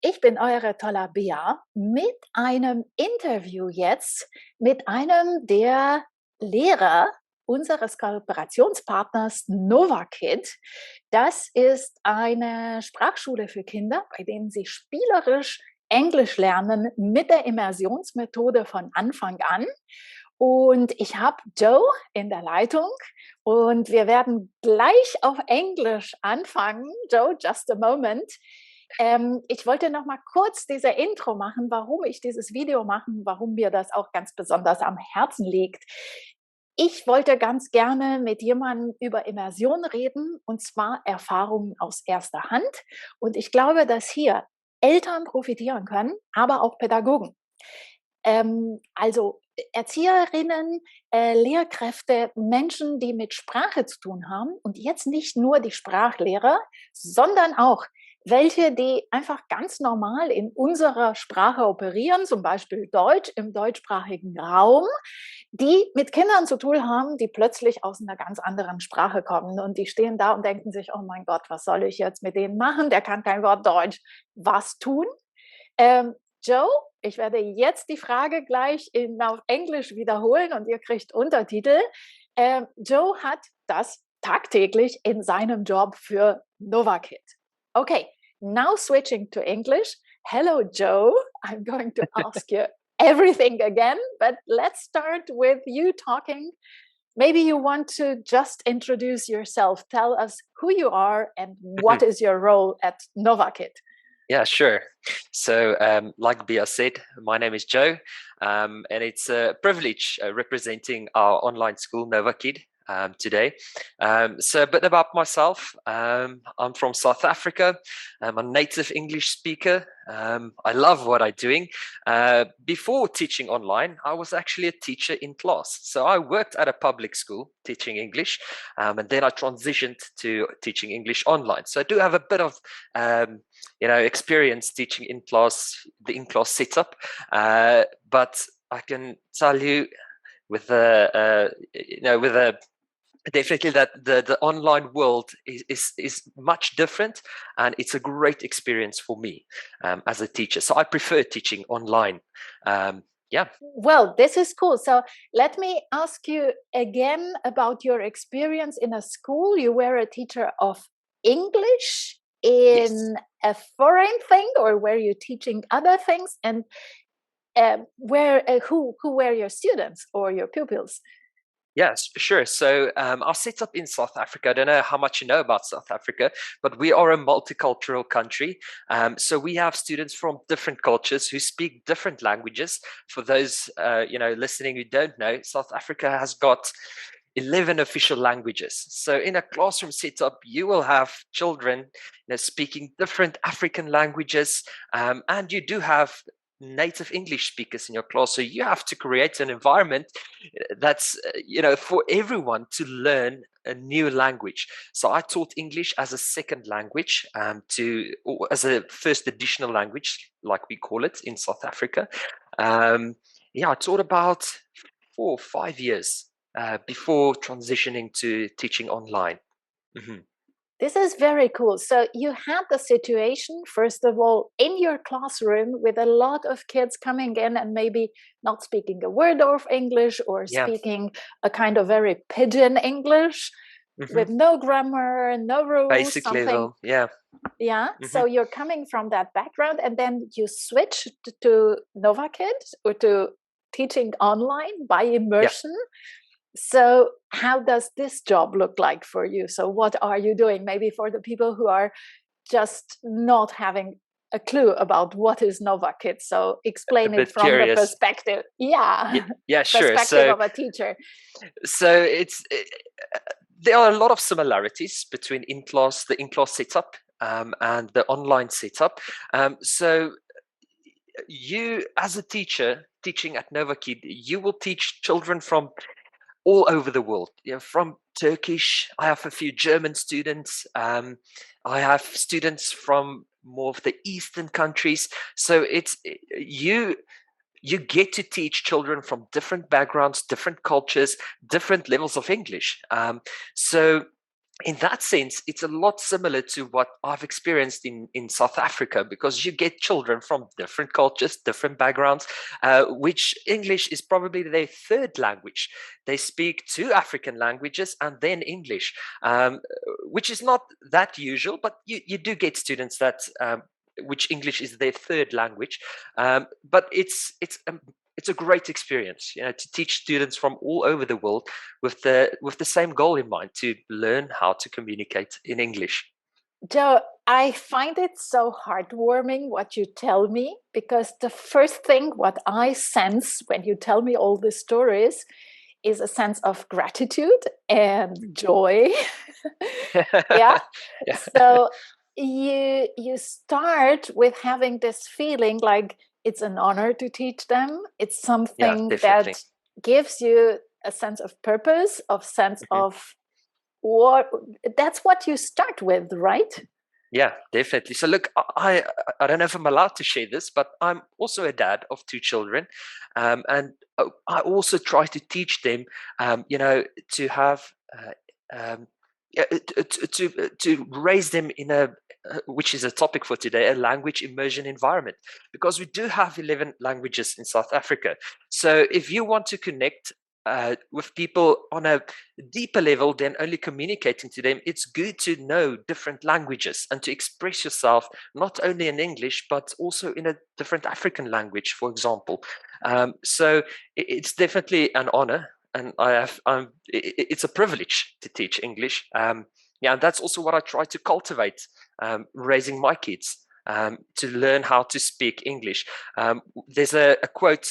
ich bin eure tolle Bea mit einem Interview jetzt mit einem der Lehrer unseres Kooperationspartners Novakid. Das ist eine Sprachschule für Kinder, bei denen sie spielerisch Englisch lernen mit der Immersionsmethode von Anfang an. Und ich habe Joe in der Leitung und wir werden gleich auf Englisch anfangen. Joe, just a moment. Ich wollte noch mal kurz diese Intro machen, warum ich dieses Video mache, warum mir das auch ganz besonders am Herzen liegt. Ich wollte ganz gerne mit jemandem über Immersion reden, und zwar Erfahrungen aus erster Hand. Und ich glaube, dass hier Eltern profitieren können, aber auch Pädagogen. Also Erzieherinnen, Lehrkräfte, Menschen, die mit Sprache zu tun haben und jetzt nicht nur die Sprachlehrer, sondern auch welche, die einfach ganz normal in unserer Sprache operieren, zum Beispiel Deutsch im deutschsprachigen Raum, die mit Kindern zu tun haben, die plötzlich aus einer ganz anderen Sprache kommen und die stehen da und denken sich, oh mein Gott, was soll ich jetzt mit denen machen? Der kann kein Wort Deutsch. Was tun? Joe, ich werde jetzt die Frage gleich auf Englisch wiederholen und ihr kriegt Untertitel. Joe hat das tagtäglich in seinem Job für Novakid. Okay, now switching to English. Hello, Joe. I'm going to ask you everything again, but let's start with you talking. Maybe you want to just introduce yourself. Tell us who you are and what is your role at Novakid. Yeah, sure. So, like Bea said, my name is Joe, and it's a privilege representing our online school, Novakid, today. So a bit about myself. I'm from South Africa. I'm a native English speaker. I love what I'm doing. Before teaching online, I was actually a teacher in class. So I worked at a public school teaching English, and then I transitioned to teaching English online. So I do have a bit of experience teaching in class, the in-class setup. But I can tell you definitely that the online world is much different, and it's a great experience for me as a teacher. So I prefer teaching online. Yeah. Well, this is cool. So let me ask you again about your experience in a school. You were a teacher of English in a foreign thing, or were you teaching other things? And who were your students or your pupils? Yes, sure. So our setup in South Africa, I don't know how much you know about South Africa, but we are a multicultural country. So we have students from different cultures who speak different languages. For those listening who don't know, South Africa has got 11 official languages. So in a classroom setup, you will have children speaking different African languages, and you do have native English speakers in your class. So you have to create an environment that's for everyone to learn a new language. So I taught English as a second language, or as a first additional language, like we call it in South Africa. I taught about 4 or 5 years before transitioning to teaching online. Mm-hmm. This is very cool. So you had the situation, first of all, in your classroom with a lot of kids coming in and maybe not speaking a word of English, or speaking a kind of very pidgin English with no grammar, no rules. Basically, something. Yeah. Mm-hmm. So you're coming from that background, and then you switched to Novakid, or to teaching online by immersion. Yeah. So how does this job look like for you? So what are you doing? Maybe for the people who are just not having a clue about what is Novakid. So explain it from the perspective. Yeah, sure. Perspective of a teacher. So there are a lot of similarities between the in-class setup and the online setup. So you, as a teacher teaching at Novakid, you will teach children from all over the world, from Turkish. I have a few German students. I have students from more of the Eastern countries. So it's you get to teach children from different backgrounds, different cultures, different levels of English. So in that sense, it's a lot similar to what I've experienced in South Africa, because you get children from different cultures, different backgrounds, which English is probably their third language. They speak two African languages and then English, which is not that usual, but you do get students that which English is their third language. But it's a great experience, to teach students from all over the world with the same goal in mind, to learn how to communicate in English. Joe, I find it so heartwarming what you tell me, because the first thing what I sense when you tell me all the stories is a sense of gratitude and joy. Yeah. Yeah. So you start with having this feeling like it's an honor to teach them. It's something that gives you a sense of purpose, of sense of what. That's what you start with, right? Yeah, definitely. So look, I don't know if I'm allowed to share this, but I'm also a dad of two children, and I also try to teach them, to have to raise them in a which is a topic for today, a language immersion environment, because we do have 11 languages in South Africa. So if you want to connect with people on a deeper level than only communicating to them, it's good to know different languages and to express yourself not only in English but also in a different African language, for example. So it's definitely an honor, and it's a privilege to teach English. Yeah, and that's also what I try to cultivate, raising my kids, to learn how to speak English. There's a quote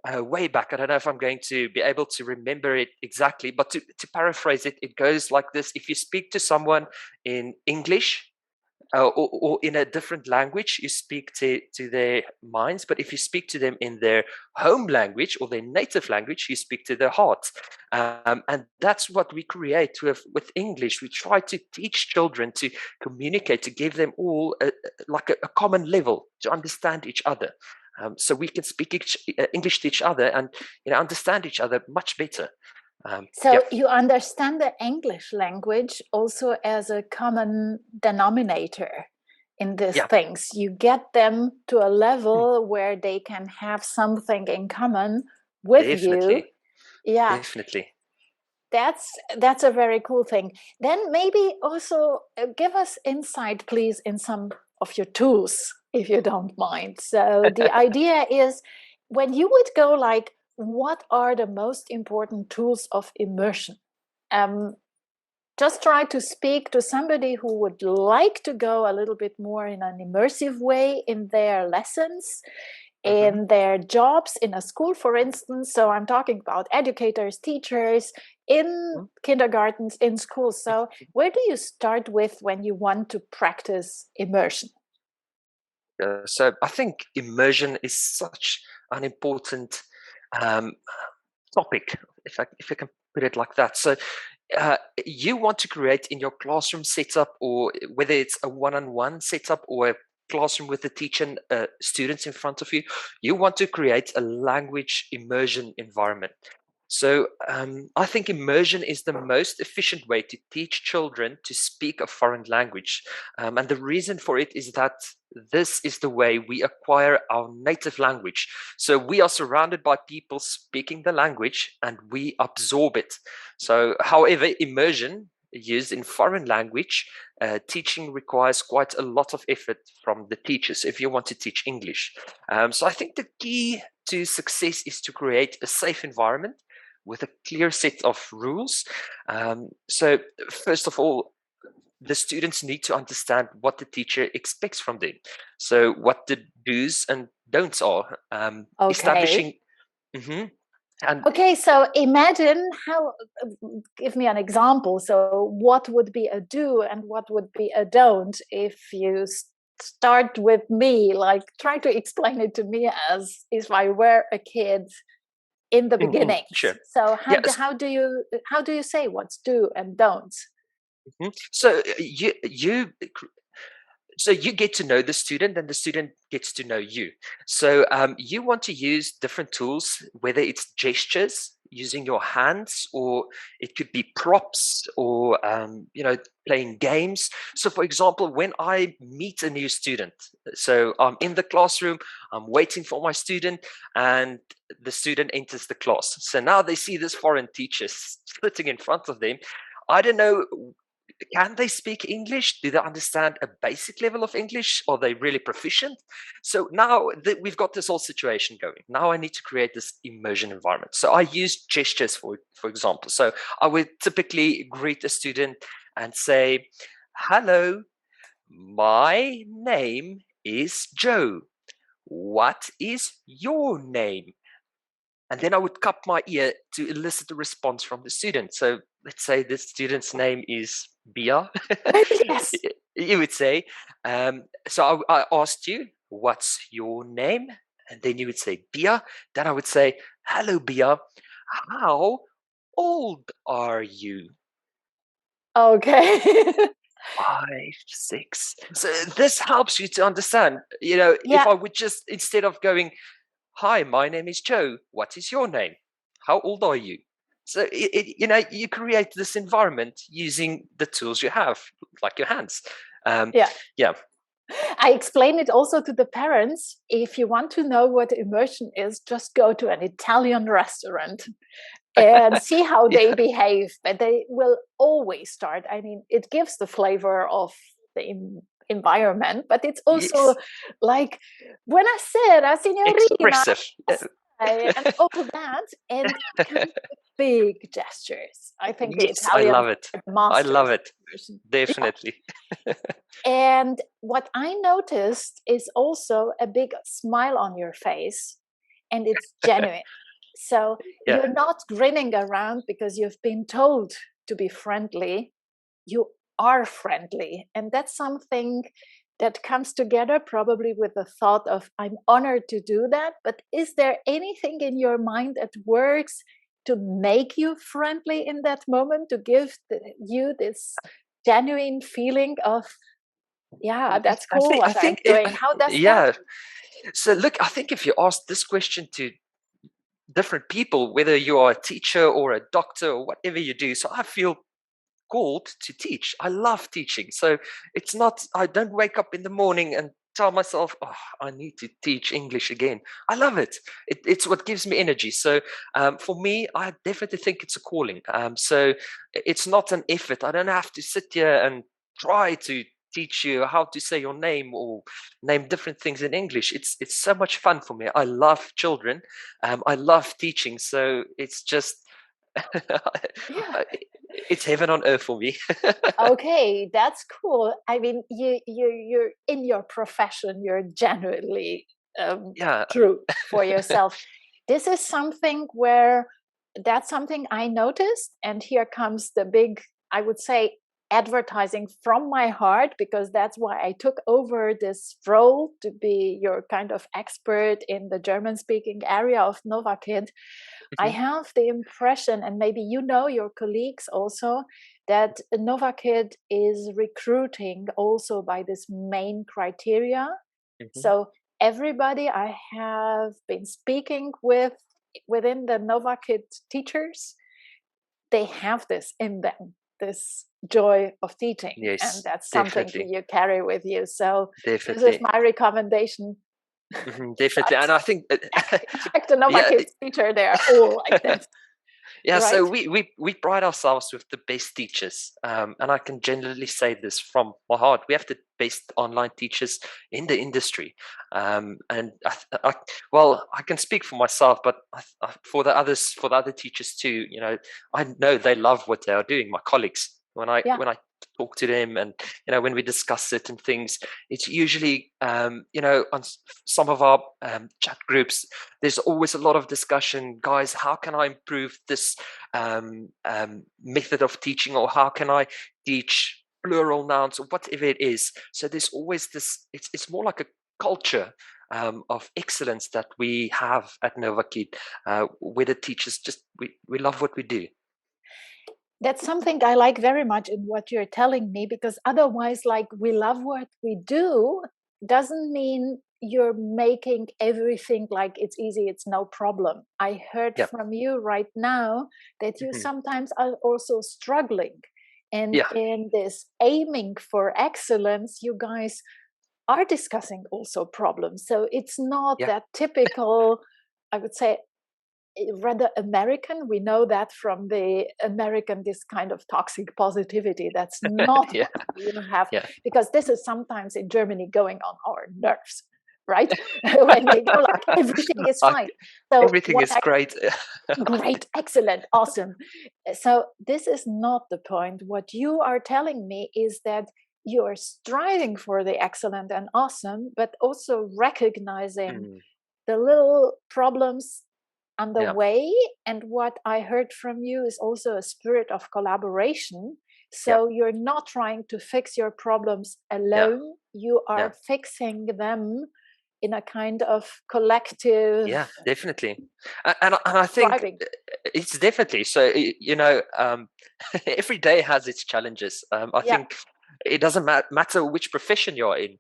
way back. I don't know if I'm going to be able to remember it exactly, but to paraphrase it, it goes like this: if you speak to someone in English, or in a different language, you speak to their minds. But if you speak to them in their home language or their native language, you speak to their hearts. And that's what we create with English. We try to teach children to communicate, to give them all a common level to understand each other. So we can speak English to each other and understand each other much better. So you understand the English language also as a common denominator in these things. You get them to a level where they can have something in common with you. Yeah, definitely. That's a very cool thing. Then maybe also give us insight, please, in some of your tools, if you don't mind. So the idea is, when you would go like, what are the most important tools of immersion? Just try to speak to somebody who would like to go a little bit more in an immersive way in their lessons, in their jobs in a school, for instance. So I'm talking about educators, teachers, in kindergartens, in schools. So where do you start with when you want to practice immersion? So I think immersion is such an important topic, if I can put it like that. So you want to create in your classroom setup, or whether it's a one-on-one setup or a classroom with the teacher and students in front of you, you want to create a language immersion environment. So I think immersion is the most efficient way to teach children to speak a foreign language. And the reason for it is that this is the way we acquire our native language. So we are surrounded by people speaking the language and we absorb it. So however, immersion used in foreign language teaching requires quite a lot of effort from the teachers if you want to teach English. So I think the key to success is to create a safe environment with a clear set of rules. So first of all, the students need to understand what the teacher expects from them. So what the do's and don'ts are. Establishing. Okay, so imagine give me an example. So what would be a do and what would be a don't if you start with me, like try to explain it to me as if I were a kid in the beginning. Sure. So how do you say what's do and don'ts? So you get to know the student and the student gets to know you. So you want to use different tools, whether it's gestures, using your hands, or it could be props, or playing games. So for example, when I meet a new student, so I'm in the classroom, I'm waiting for my student, and the student enters the class. So now they see this foreign teacher sitting in front of them. I don't know, can they speak English? Do they understand a basic level of English? Are they really proficient? So now that we've got this whole situation going, now I need to create this immersion environment. So I use gestures, for example. So I would typically greet a student and say, "Hello, my name is Joe. What is your name?" And then I would cup my ear to elicit a response from the student. So let's say the student's name is Bia. Yes. You would say, so I asked you, "What's your name?" And then you would say, "Bia." Then I would say, "Hello, Bia. How old are you?" Okay. 5, 6. So this helps you to understand, if Yeah. I would just, instead of going, "Hi, my name is Joe. What is your name? How old are you?" So you create this environment using the tools you have, like your hands. Yeah. I explain it also to the parents. If you want to know what immersion is, just go to an Italian restaurant and see how they behave. But they will always start. I mean, it gives the flavor of the environment, but it's also like buonasera, signorina, Expressive. and all that, and big gestures. I think the Yes, I Italians love it. are I masters love of it. immersion. Definitely. And what I noticed is also a big smile on your face, and it's genuine. So Yeah. you're not grinning around because you've been told to be friendly. You are friendly. And that's something that comes together probably with the thought of, I'm honored to do that. But is there anything in your mind that works to make you friendly in that moment, to give you this genuine feeling of, yeah, that's cool what I'm doing? How does that? So look, I think if you ask this question to different people, whether you are a teacher or a doctor or whatever you do, so I feel called to teach. I love teaching. So it's not, I don't wake up in the morning and tell myself, "Oh, I need to teach English again." I love it. It's what gives me energy. So for me, I definitely think it's a calling. So it's not an effort. I don't have to sit here and try to teach you how to say your name or name different things in English. It's so much fun for me. I love children. I love teaching. So it's just Yeah. it's heaven on earth for me. Okay, that's cool. I mean, you're in your profession, you're genuinely Yeah. true for yourself. This is something where that's something I noticed, and here comes the big, I would say, advertising from my heart, because that's why I took over this role to be your kind of expert in the German speaking area of Novakid. I have the impression, and maybe you know your colleagues also, that Novakid is recruiting also by this main criteria. So everybody I have been speaking with within the Novakid teachers, they have this in them, this joy of teaching. And Yes, that's something definitely. you carry with you. So this is Definitely. my recommendation. Definitely. And I think Check the Novakid teacher, they're all like this. Yeah, Right? so we pride ourselves with the best teachers, and I can generally say this from my heart. We have the best online teachers in the industry, and I can speak for myself, but for the other teachers too. I know they love what they are doing. My colleagues, when I talk to them, and when we discuss certain things, it's usually on some of our chat groups, there's always a lot of discussion. Guys, how can I improve this method of teaching, or how can I teach plural nouns, or whatever it is? So there's always this, it's more like a culture of excellence that we have at Novakid, where the teachers we love what we do. That's something I like very much in what you're telling me, because otherwise, like, we love what we do doesn't mean you're making everything like it's easy, it's no problem. I heard Yeah. from you right now that you sometimes are also struggling. And Yeah. in this aiming for excellence, you guys are discussing also problems. So it's not Yeah. that typical, I would say, rather American. We know that from the American, this kind of toxic positivity. That's not Yeah. what you have, Yeah. because this is sometimes in Germany going on our nerves, right? When they go like everything is fine. So Everything what is great. great, excellent, awesome. So this is not the point. What you are telling me is that you are striving for the excellent and awesome, but also recognizing the little problems on the Yeah. way. And what I heard from you is also a spirit of collaboration. Yeah. So you're not trying to fix your problems Yeah. alone. You Yeah. are fixing them in a kind of collective. Yeah, definitely. And I think Striving. it's definitely so. Every day has its challenges. I Yeah. think it doesn't matter which profession you're in.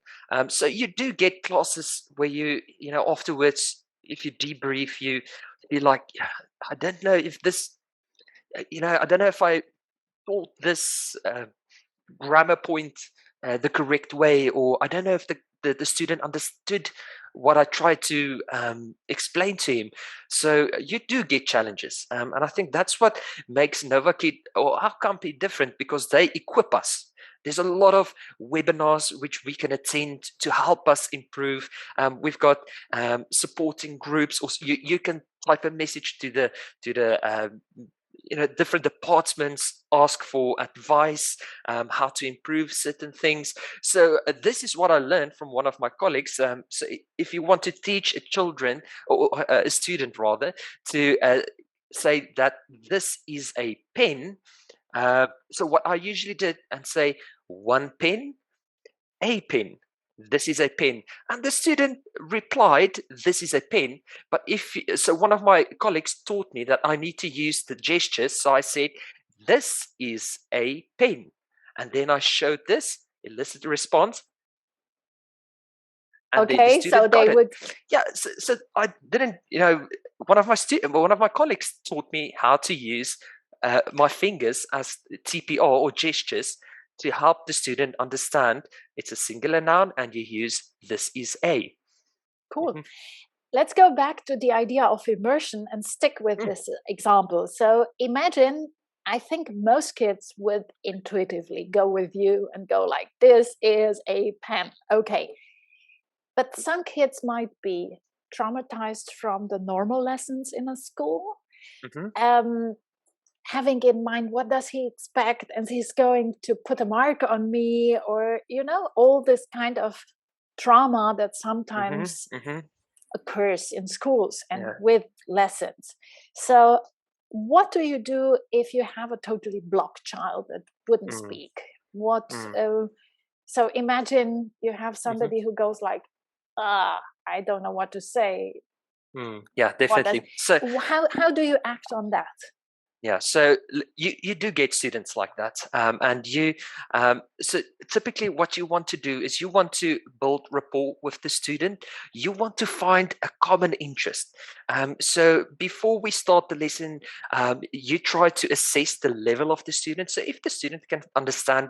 So you do get classes where afterwards, if you debrief, you be like, "Yeah, I don't know if this, I don't know if I thought this grammar point the correct way, or I don't know if the student understood what I tried to explain to him." So you do get challenges, and I think that's what makes Novakid or our company different, because they equip us. There's a lot of webinars which we can attend to help us improve. We've got supporting groups, or you can type a message to the different departments, ask for advice, how to improve certain things. So this is what I learned from one of my colleagues. So if you want to teach a children, or a student rather, to say that this is a pen, so what I usually did and say, one pen, a pen. This is a pen. And the student replied, this is a pen. But so one of my colleagues taught me that I need to use the gestures. So I said, this is a pen. And then I showed this, elicited a response. And then the Okay, so student they got it. would. Yeah, so I didn't, one of my colleagues taught me how to use my fingers as TPR or gestures to help the student understand it's a singular noun and you use this is a. Cool. Let's go back to the idea of immersion and stick with this example. So imagine, I think most kids would intuitively go with you and go like, this is a pen. Okay. But some kids might be traumatized from the normal lessons in a school. Having in mind, what does he expect? And he's going to put a mark on me, or, all this kind of trauma that sometimes occurs in schools and with lessons. So what do you do if you have a totally blocked child that wouldn't speak? So imagine you have somebody who goes like, I don't know what to say. Yeah, definitely. So how do you act on that? Yeah, so you do get students like that, and so typically what you want to do is you want to build rapport with the student. You want to find a common interest. So before we start the lesson, you try to assess the level of the student. So if the student can understand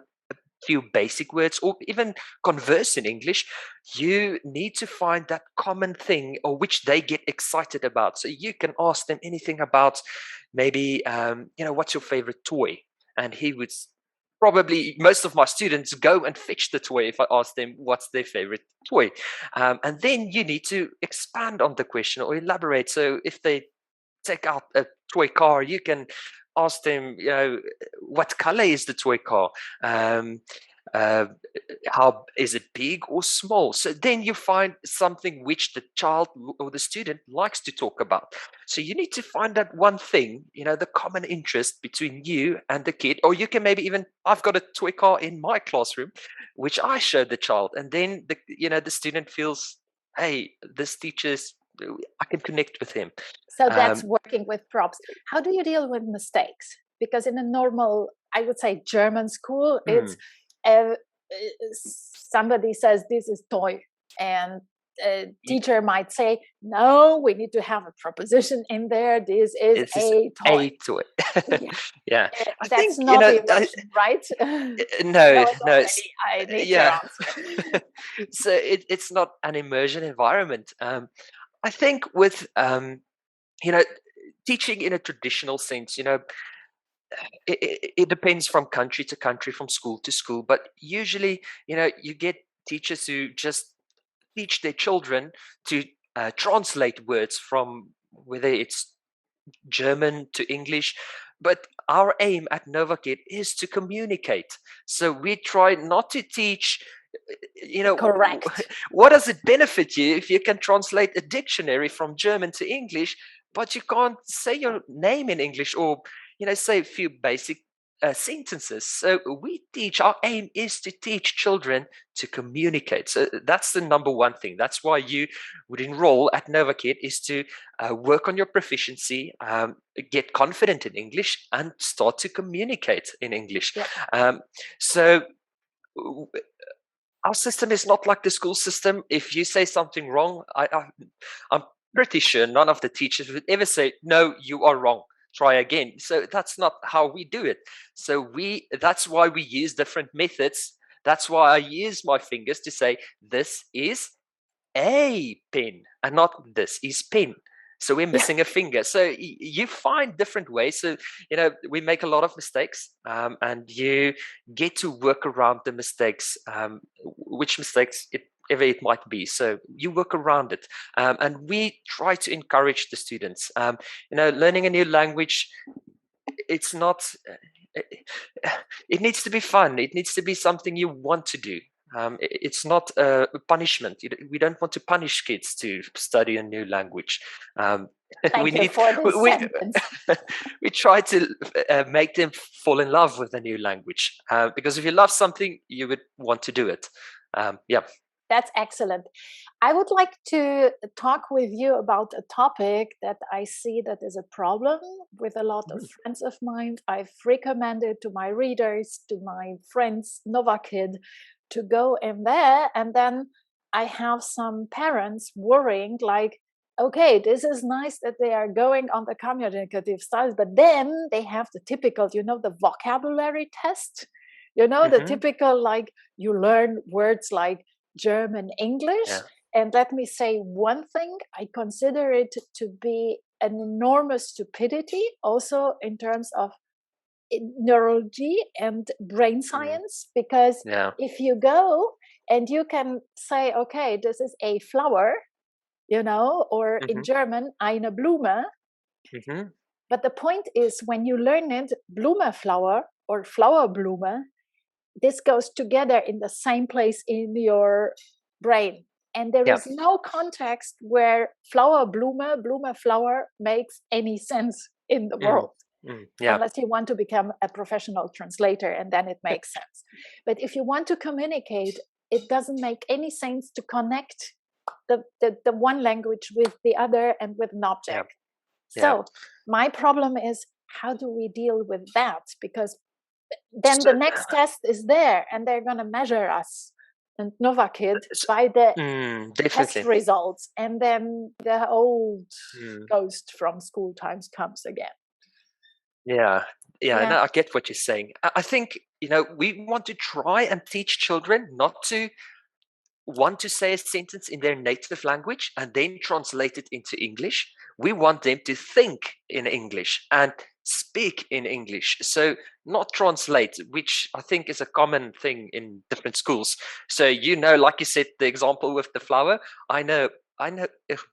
few basic words or even converse in English, you need to find that common thing or which they get excited about. So you can ask them anything about maybe, what's your favorite toy? And he would probably, most of my students go and fetch the toy if I ask them what's their favorite toy. And then you need to expand on the question or elaborate. So if they take out a toy car, you can ask them, what color is the toy car? How is it, big or small? So then you find something which the child or the student likes to talk about. So you need to find that one thing, the common interest between you and the kid. Or you can maybe even, I've got a toy car in my classroom, which I showed the child, and then the student feels, hey, this teacher's, I can connect with him. So that's working with props. How do you deal with mistakes? Because in a normal, I would say, German school, it's somebody says this is toy, and teacher might say, no, we need to have a preposition in there. This is a toy. A toy. Yeah. Yeah. I That's think, not immersion, right? no, I need your answer. So it's not an immersion environment. I think with teaching in a traditional sense, it depends from country to country, from school to school. But usually, you get teachers who just teach their children to translate words from whether it's German to English. But our aim at Novakid is to communicate. So we try not to teach, Correct. what does it benefit you if you can translate a dictionary from German to English, but you can't say your name in English or, say a few basic sentences. So our aim is to teach children to communicate. So that's the number one thing. That's why you would enroll at Novakid, is to work on your proficiency, get confident in English, and start to communicate in English. Yep. So our system is not like the school system. If you say something wrong, I'm pretty sure none of the teachers would ever say, no, you are wrong, try again. So that's not how we do it. So that's why we use different methods. That's why I use my fingers to say, this is a pen, and not this is pen. So we're missing a finger. So you find different ways. So, we make a lot of mistakes, and you get to work around the mistakes, which mistakes ever it might be. So you work around it. And we try to encourage the students. Learning a new language, it's not, it needs to be fun. It needs to be something you want to do. It's not a punishment. We don't want to punish kids to study a new language. We try to make them fall in love with a new language, because if you love something, you would want to do it. That's excellent. I would like to talk with you about a topic that I see that is a problem with a lot of friends of mine. I've recommended to my readers, to my friends, Novakid, to go in there. And then I have some parents worrying like, okay, this is nice that they are going on the communicative styles, but then they have the typical, the vocabulary test, the typical, like you learn words like German, English. Yeah. And let me say one thing, I consider it to be an enormous stupidity also in terms of neurology and brain science, because if you go and you can say, okay, this is a flower, or in German, eine Blume. But the point is, when you learn it, Blume flower or flower Blume, this goes together in the same place in your brain. And there is no context where flower Blume, Blume flower makes any sense in the world. Unless you want to become a professional translator, and then it makes sense. But if you want to communicate, it doesn't make any sense to connect the one language with the other and with an object. So my problem is, how do we deal with that? Because then the next test is there, and they're going to measure us and Novakid by the test results, and then the old ghost from school times comes again. No, I get what you're saying. I think, we want to try and teach children not to want to say a sentence in their native language and then translate it into English. We want them to think in English and speak in English. So not translate, which I think is a common thing in different schools. So, like you said, the example with the flower, I know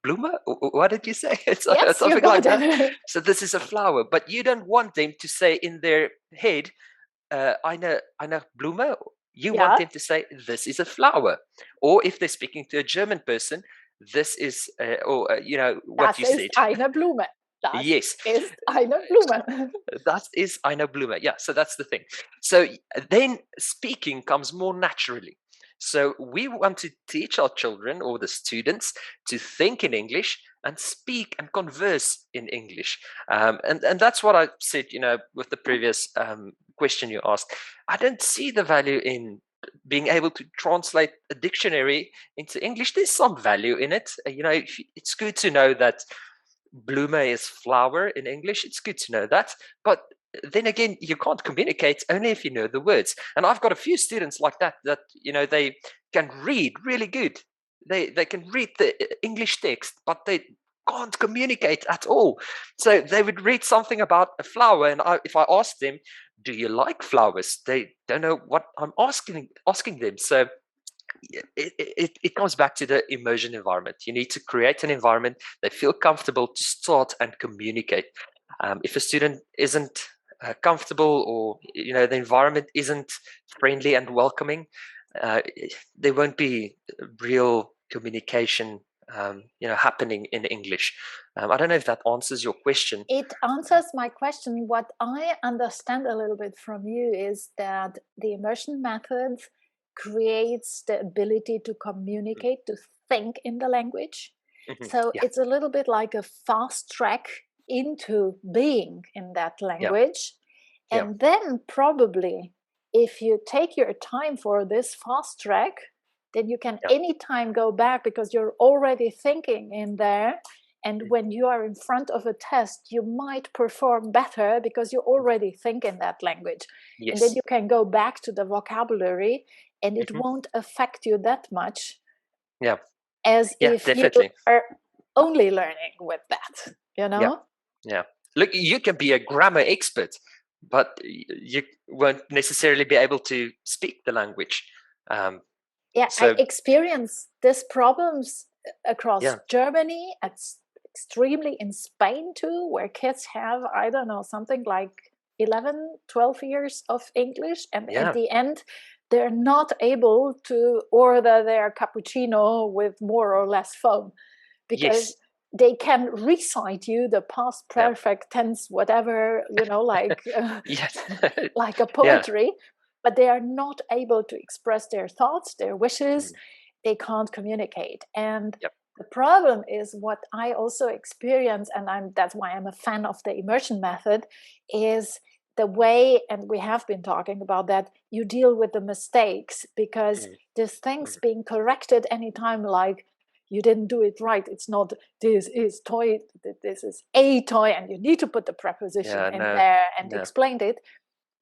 Blume? What did you say? It's something like that. So this is a flower, but you don't want them to say in their head, eine Blume. You want them to say, this is a flower. Or if they're speaking to a German person, this is, what you said. Eine Blume. Yes. Ist eine Blume. That is eine Blume. Yeah, so that's the thing. So then speaking comes more naturally. So we want to teach our children or the students to think in English and speak and converse in English. And that's what I said, with the previous question you asked. I don't see the value in being able to translate a dictionary into English, there's some value in it. It's good to know that bloomer is flower in English. It's good to know that. But then again, you can't communicate only if you know the words. And I've got a few students like that, they can read really good. They can read the English text, but they can't communicate at all. So they would read something about a flower, and if I ask them, do you like flowers? They don't know what I'm asking them. So it comes back to the immersion environment. You need to create an environment they feel comfortable to start and communicate. If a student isn't comfortable, or the environment isn't friendly and welcoming, there won't be real communication happening in English. I don't know if that answers your question. It answers my question. What I understand a little bit from you is that the immersion method creates the ability to communicate, to think in the language. So it's a little bit like a fast track into being in that language. And then probably, if you take your time for this fast track, then you can anytime go back, because you're already thinking in there. And when you are in front of a test, you might perform better because you already think in that language. And then you can go back to the vocabulary, and it won't affect you that much as if definitely. you are only learning with that, Yeah. Look, you can be a grammar expert, but you won't necessarily be able to speak the language. I experience these problems across Germany. It's extremely in Spain too, where kids have, I don't know, something like 11, 12 years of English. And at the end, they're not able to order their cappuccino with more or less foam, because they can recite you the past perfect tense, whatever, like like a poetry, but they are not able to express their thoughts, their wishes. They can't communicate. And the problem is, what I also experience, and that's why I'm a fan of the immersion method, is the way, and we have been talking about that, you deal with the mistakes, because there's things being corrected anytime, like, you didn't do it right. It's not, this is toy, this is a toy, and you need to put the preposition in there and explain it.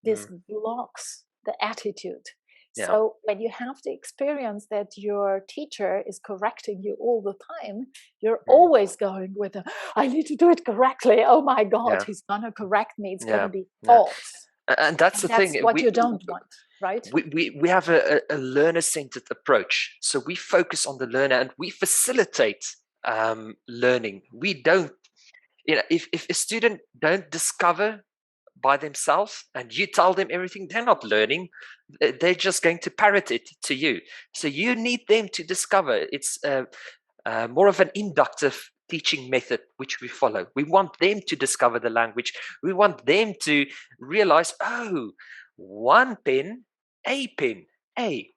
This blocks the attitude. So when you have the experience that your teacher is correcting you all the time, you're always going with I need to do it correctly. Oh my God, he's gonna correct me. It's gonna be false. And that's the thing. What you don't want, right? We have a learner-centered approach. So we focus on the learner and we facilitate learning. We don't, if a student don't discover by themselves and you tell them everything, they're not learning. They're just going to parrot it to you. So you need them to discover. It's more of an inductive teaching method which we follow. We want them to discover the language. We want them to realize, oh, one pen, a pen,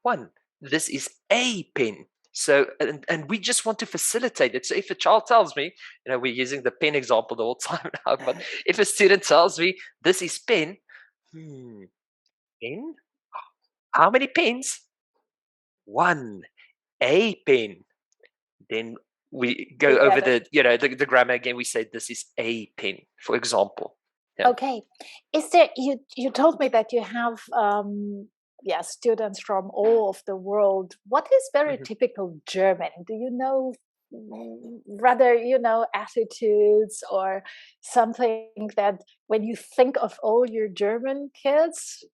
one. This is a pen. So, and we just want to facilitate it. So if a child tells me, we're using the pen example the whole time now, but if a student tells me this is pen, pen? How many pens? One, a pen. Then we go over the grammar again. We say this is a pen, for example. Okay. Is there, you told me that you have students from all of the world. What is very typical German? Do you know rather, attitudes or something that when you think of all your German kids,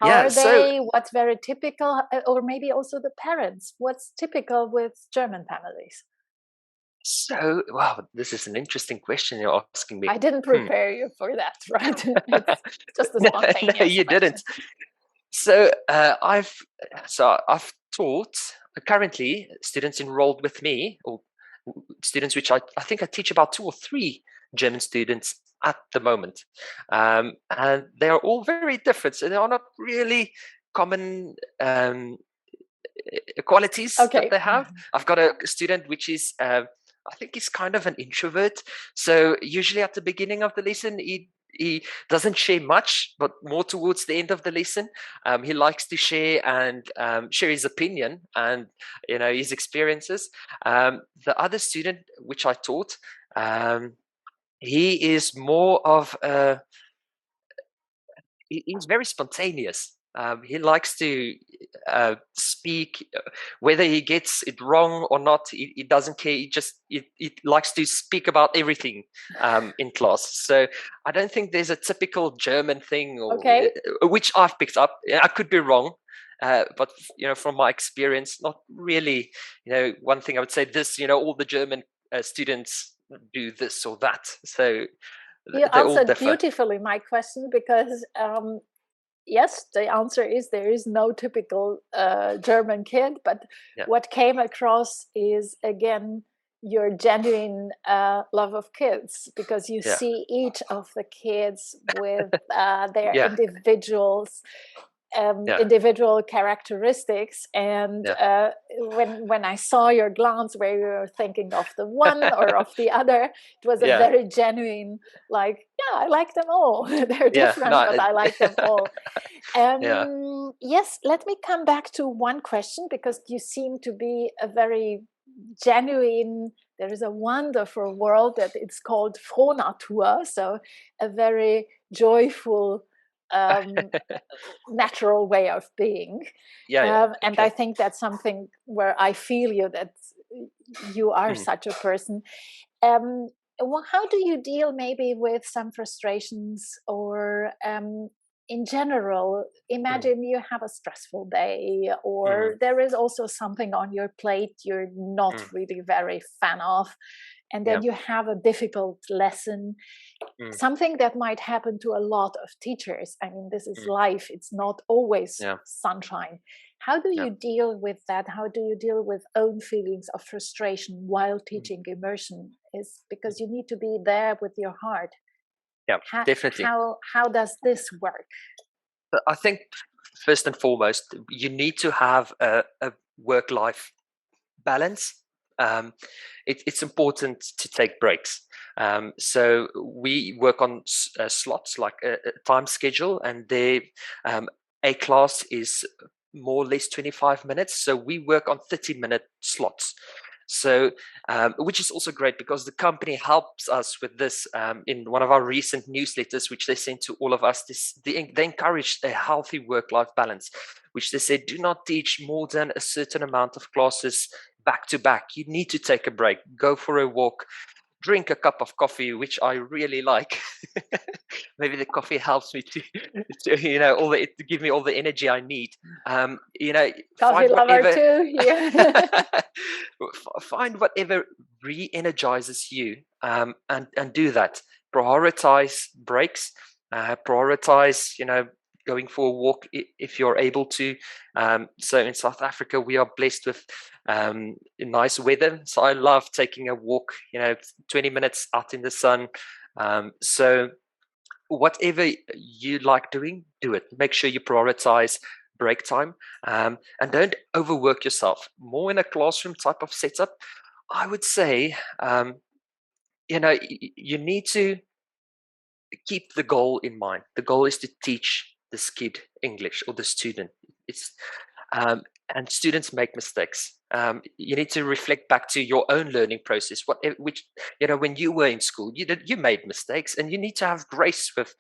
how are they? What's very typical? Or maybe also the parents. What's typical with German families? So, wow, this is an interesting question you're asking me. I didn't prepare you for that, right? It's just a spontaneous No, you didn't. So I've taught currently students enrolled with me, or students which I think I teach about 2 or 3 German students at the moment, and they are all very different. So they are not really common qualities that they have. I've got a student which is I think he's kind of an introvert. So usually at the beginning of the lesson, he doesn't share much, but more towards the end of the lesson. He likes to share and share his opinion and his experiences. The other student, which I taught, he is more of he's very spontaneous. He likes to speak, whether he gets it wrong or not. He doesn't care. He likes to speak about everything in class. So I don't think there's a typical German thing, which I've picked up. I could be wrong, but from my experience, not really. One thing I would say this. All the German students do this or that. So you they all answered differ. beautifully my question, because yes, the answer is there is no typical German kid, but what came across is, again, your genuine love of kids, because you see each of the kids with their individual characteristics, and when I saw your glance where you were thinking of the one or of the other, it was a very genuine, like, I like them all. They're different, but I like them all. Yes, let me come back to one question, because you seem to be a very genuine, there is a wonderful world that it's called Frohnatur, so a very joyful natural way of being. And I think that's something where I feel you, that you are such a person. Well, how do you deal maybe with some frustrations, or in general, imagine you have a stressful day, or there is also something on your plate you're not really very fan of, and then you have a difficult lesson, something that might happen to a lot of teachers. I mean, this is life. It's not always sunshine. How do you deal with that? How do you deal with own feelings of frustration while teaching immersion? Is because you need to be there with your heart. Yeah, definitely. How does this work? I think first and foremost, you need to have a work-life balance. It's important to take breaks. So we work on slots, like a time schedule, and a class is more or less 25 minutes. So we work on 30-minute slots. So, which is also great, because the company helps us with this. In one of our recent newsletters, which they sent to all of us, they encourage a healthy work-life balance, which they said, do not teach more than a certain amount of classes back to back. You need to take a break, go for a walk, drink a cup of coffee, which I really like. Maybe the coffee helps me to give me all the energy I need. Coffee lover too. Yeah. Find whatever re-energizes you, and do that. Prioritize breaks. Prioritize, going for a walk if you're able to. So in South Africa, we are blessed with nice weather. So I love taking a walk, 20 minutes out in the sun. So whatever you like doing, do it. Make sure you prioritize break time, and don't overwork yourself. More in a classroom type of setup, I would say, you need to keep the goal in mind. The goal is to teach this kid English, or the student. And students make mistakes. You need to reflect back to your own learning process. When you were in school, you made mistakes, and you need to have grace with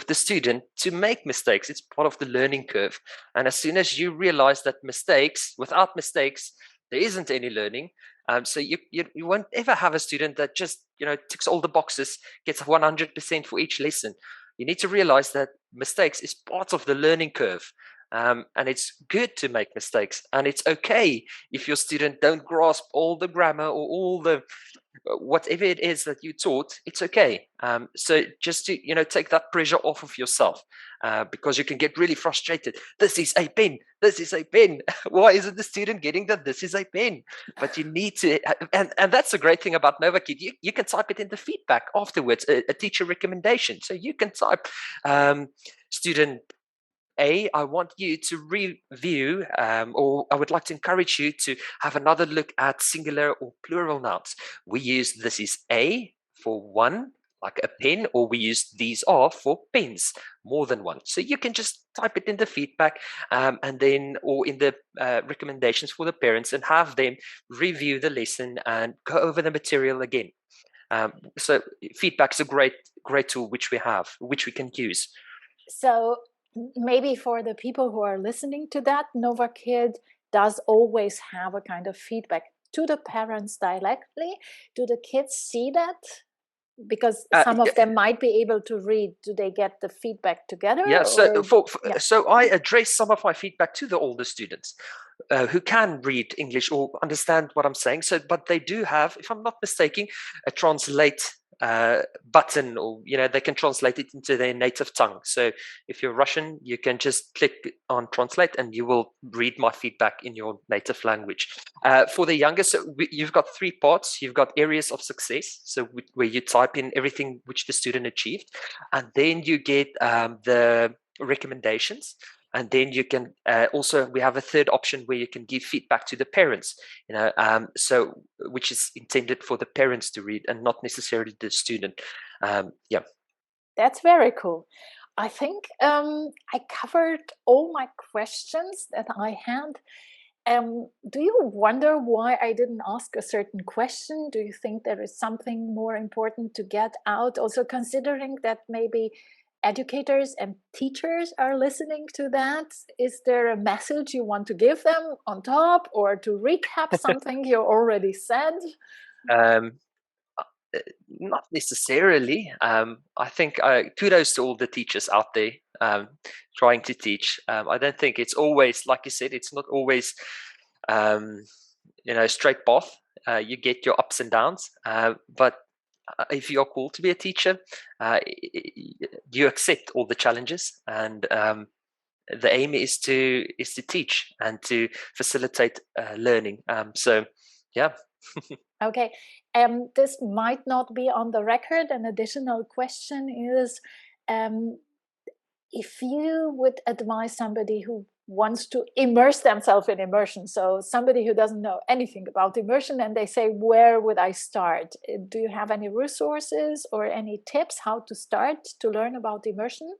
the student to make mistakes. It's part of the learning curve. And as soon as you realize that without mistakes, there isn't any learning. So you won't ever have a student that just ticks all the boxes, gets 100% for each lesson. You need to realize that mistakes is part of the learning curve. And it's good to make mistakes, and it's okay if your student don't grasp all the grammar or all the whatever it is that you taught. It's okay. So just to take that pressure off of yourself, because you can get really frustrated. This is a pen. This is a pen. Why isn't the student getting that this is a pen? But you need to, and that's the great thing about Novakid. You can type it in the feedback afterwards, a teacher recommendation. So you can type student A, I want you to review, or I would like to encourage you to have another look at singular or plural nouns. We use this is A for one, like a pen, or we use these are for pens, more than one. So you can just type it in the feedback and then, or in the recommendations for the parents, and have them review the lesson and go over the material again. So feedback is a great tool which we can use. So maybe for the people who are listening to that, Novakid does always have a kind of feedback to the parents directly. Do the kids see that? Because some of them might be able to read. Do they get the feedback together? Yeah, so I address some of my feedback to the older students who can read English or understand what I'm saying. So, but they do have, if I'm not mistaken, a translate button, or they can translate it into their native tongue. So if you're Russian, you can just click on translate and you will read my feedback in your native language. For the youngest, you've got 3 parts. You've got areas of success, so where you type in everything which the student achieved, and then you get the recommendations. And then you can also, we have a third option where you can give feedback to the parents, so which is intended for the parents to read and not necessarily the student. Yeah. That's very cool. I think I covered all my questions that I had. Do you wonder why I didn't ask a certain question? Do you think there is something more important to get out? Also considering that maybe educators and teachers are listening to that, is there a message you want to give them on top, or to recap something you already said? Not necessarily. I think kudos to all the teachers out there trying to teach. I don't think it's always, like you said, it's not always straight path. You get your ups and downs, but if you're called to be a teacher, you accept all the challenges, and the aim is to teach and to facilitate learning. So yeah. Okay, this might not be on the record. An additional question is, if you would advise somebody who wants to immerse themselves in immersion, so somebody who doesn't know anything about immersion, and they say, where would I start? Do you have any resources or any tips how to start to learn about immersion?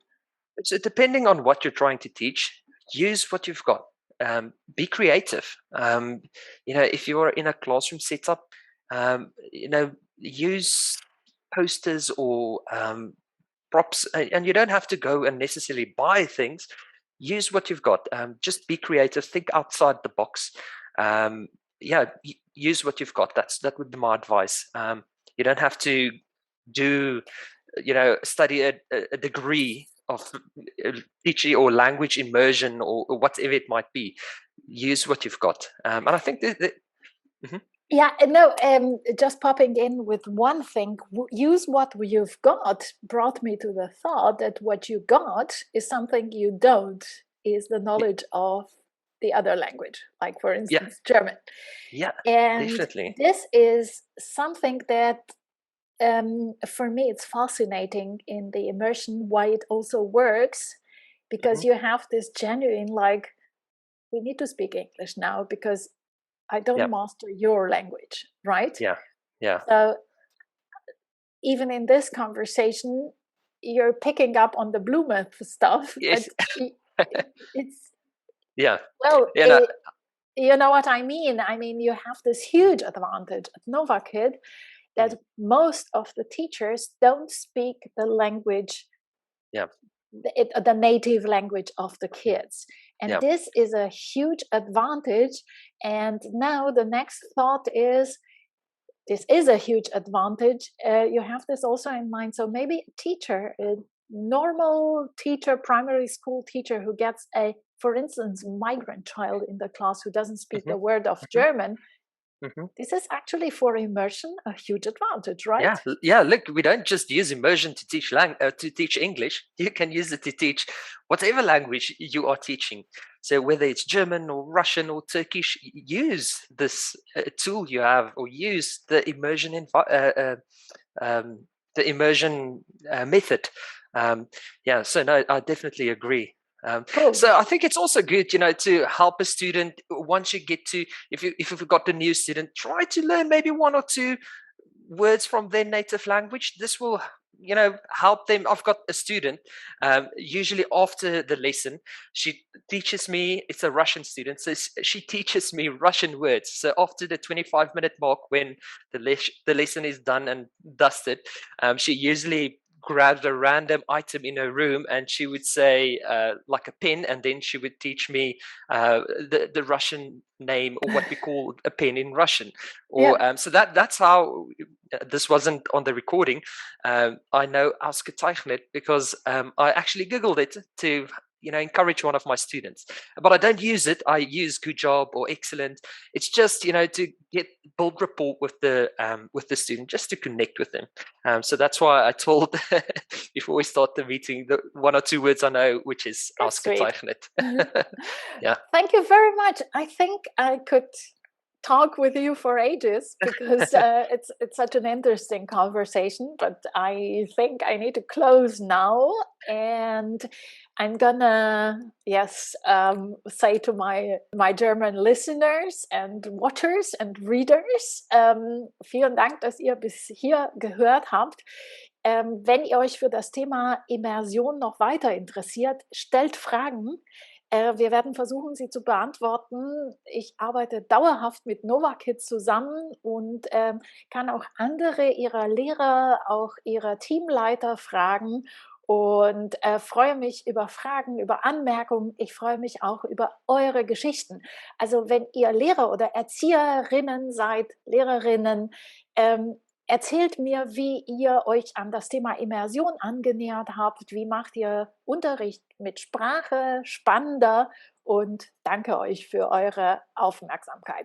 So depending on what you're trying to teach, use what you've got. Be creative. If you're in a classroom setup, use posters or props, and you don't have to go and necessarily buy things. Use what you've got. Just be creative. Think outside the box. Use what you've got. That would be my advice. You don't have to study a degree of teaching or language immersion or whatever it might be. Use what you've got. And I think that mm-hmm. Yeah, no, just popping in with one thing, use what you've got brought me to the thought that what you got is something you don't, is the knowledge of the other language, like for instance, German. Yeah, and definitely. This is something that for me, it's fascinating in the immersion, why it also works, because you have this genuine, like, we need to speak English now because I don't master your language, right? Yeah. So even in this conversation, you're picking up on the Blumen stuff. Yes. It's yeah. Well, you know what I mean? I mean, you have this huge advantage at Novakid that most of the teachers don't speak the language, the native language of the kids. And this is a huge advantage. And now the next thought is, this is a huge advantage. You have this also in mind. So maybe a teacher, a normal teacher, primary school teacher who gets for instance, migrant child in the class who doesn't speak a word of German, this is actually for immersion a huge advantage, right? Yeah. Look, we don't just use immersion to teach English. You can use it to teach whatever language you are teaching. So whether it's German or Russian or Turkish, use this tool you have, or use the immersion method. So no, I definitely agree. Cool. So I think it's also good, to help a student once you get to, if you've got a new student, try to learn maybe 1 or 2 words from their native language. This will help them. I've got a student, usually after the lesson, she teaches me, it's a Russian student, so she teaches me Russian words. So after the 25-minute mark, when the lesson is done and dusted, she usually grabbed a random item in her room and she would say like a pen, and then she would teach me the Russian name, or what we call a pen in Russian. Or so that's how this wasn't on the recording. I know ausgezeichnet because I actually googled it to encourage one of my students, but I don't use it. I use good job or excellent. It's just to build rapport with the student, just to connect with them. So that's why I told before we start the meeting, the one or two words I know, which is ausgezeichnet. Yeah. Thank you very much. I think I could talk with you for ages because it's such an interesting conversation, but I think I need to close now, and I'm gonna say to my German listeners and watchers and readers, vielen Dank, dass ihr bis hier gehört habt. Wenn ihr euch für das Thema Immersion noch weiter interessiert, stellt Fragen. Wir werden versuchen, sie zu beantworten. Ich arbeite dauerhaft mit Novakid zusammen und kann auch andere ihrer Lehrer, auch ihrer Teamleiter fragen und freue mich über Fragen, über Anmerkungen. Ich freue mich auch über eure Geschichten. Also wenn ihr Lehrer oder Erzieherinnen seid, Lehrerinnen, erzählt mir, wie ihr euch an das Thema Immersion angenähert habt. Wie macht ihr Unterricht mit Sprache spannender? Und danke euch für eure Aufmerksamkeit.